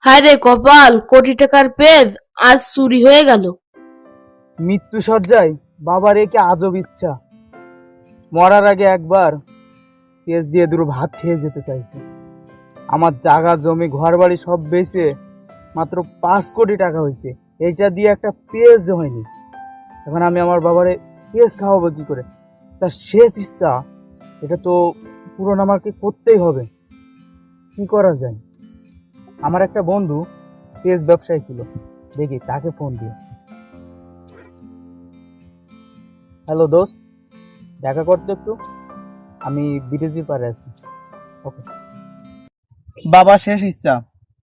হায় রে কপাল, কোটি টাকার পেজ আজ চুরি হয়ে গেল। মৃত্যু সজ্জায় বাবার একে আজব ইচ্ছা, মরার আগে একবার পেঁচ দিয়ে দুটো ভাত খেয়ে যেতে চাইছে। আমার জায়গা জমি ঘর বাড়ি সব বেচে মাত্র 5 কোটি টাকা হয়েছে, এইটা দিয়ে একটা পেঁচ হয়নি। এখন আমি আমার বাবারে পেঁচ খাওয়াবো কি করে? তার শেষ ইচ্ছা, এটা তো পূরণ আমাকে করতেই হবে। কি করা যায়? আমার একটা বন্ধু পেঁচ ব্যবসায়ী ছিল, দেখি তাকে ফোন দিয়ে। হ্যালো দোস্ত, দেখা করতে একটু, আমি বিদেশি পারে আছি। ওকে। বাবা শেষ ইচ্ছা,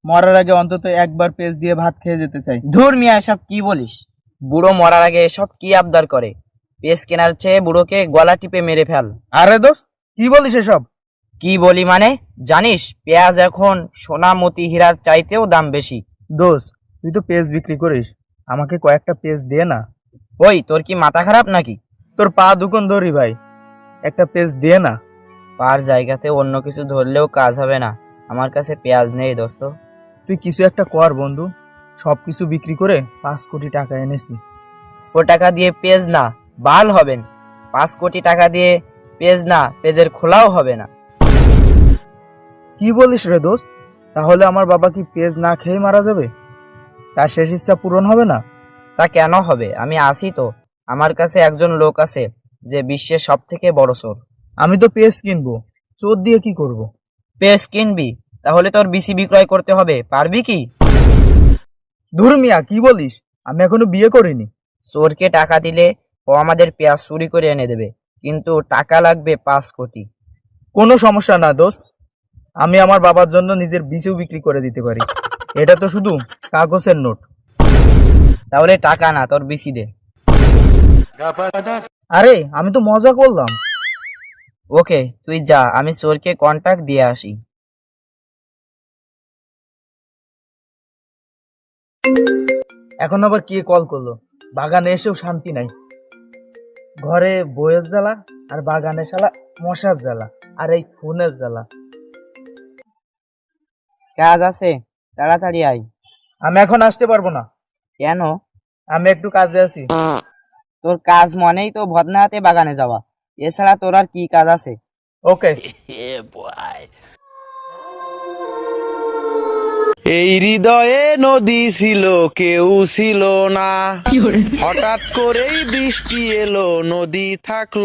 মরার আগে অন্তত একবার পেঁচ দিয়ে ভাত খেয়ে যেতে চাই। ধুর মিয়া, এসব কি বলিস? বুড়ো মরার আগে এসব কি আবদার করে? পেস কেনার চেয়ে বুড়োকে গলা টিপে মেরে ফেল। আরে দোস্ত, কি বলিস এসব? কি বলি মানে? জানিস পেঁয়াজ এখন সোনা মতি হীরার চাইতেও দাম বেশি। দোস্ত, তুই তো পেঁচ বিক্রি করিস, আমাকে কয়েকটা পেঁচ দে না। ওই, তোর কি মাথা খারাপ নাকি? তোর পা দুকন ধরি ভাই, একটা পেঁচ দে না। পার জায়গাতে অন্য কিছু ধরলেও কাজ হবে না, আমার কাছে পেঁয়াজ নেই দোস্ত। তুই কিছু একটা কর বন্ধু, সবকিছু বিক্রি করে 5 কোটি টাকা এনেছি। ও টাকা দিয়ে পেঁয়াজ না বাল হবেন, 5 কোটি টাকা দিয়ে পেঁয়াজ না পেঁয়াজের খোলাও হবে না। কি বলিস রে দোস্ত? তাহলে আমার বাবা কি পেঁচ না খেয়ে মারা যাবে? তার শেষ ইচ্ছা পূরণ হবে না? তা কেন হবে? আমি আসি তো, আমার কাছে একজন লোক আছে যে বিশ্বের সব থেকে বড় চোর। আমি তো পেঁচ কিনবো, চোর দিয়ে কি করব? পেঁয়াজ কিনবি? তাহলে তোর বিসি বিক্রয় করতে হবে, পারবি কি? ধুর মিয়া, কি বলিস? আমি এখনো বিয়ে করিনি। চোরকে টাকা দিলে ও আমাদের পেঁয়াজ চুরি করে এনে দেবে, কিন্তু টাকা লাগবে 5 কোটি। কোনো সমস্যা না দোস্ত, আমি আমার বাবার জন্য নিজের বীজও বিক্রি করে দিতে পারি। এটা তো শুধু কাগজের নোট। তাহলে টাকা না, তোর বিসি দে। আরে আমি তো মজা করলাম। ওকে, তুই যা, আমি চোরকে কন্টাক্ট দিয়ে আসি। এখন আবার কে কল করলো? বাগানে এসেও শান্তি নাই, ঘরে বইয়ের জ্বালা, আর বাগানে শালা মশার জ্বালা, আর এই ফোনের জ্বালা। কাজ আছে, তাড়াতাড়ি আয়। আমি এখন আসতে পারবো না, কেন? আমি একটু কাজে আছি। তোর কাজ মনেই তো ভদনা হাতে বাগানে যাওয়া, এছাড়া তোর আর কি কাজ আছে? ওকে। এই হৃদয়ে নদী ছিল, কেউ ছিল না, হঠাৎ করেই বৃষ্টি এলো, নদী থাকলো।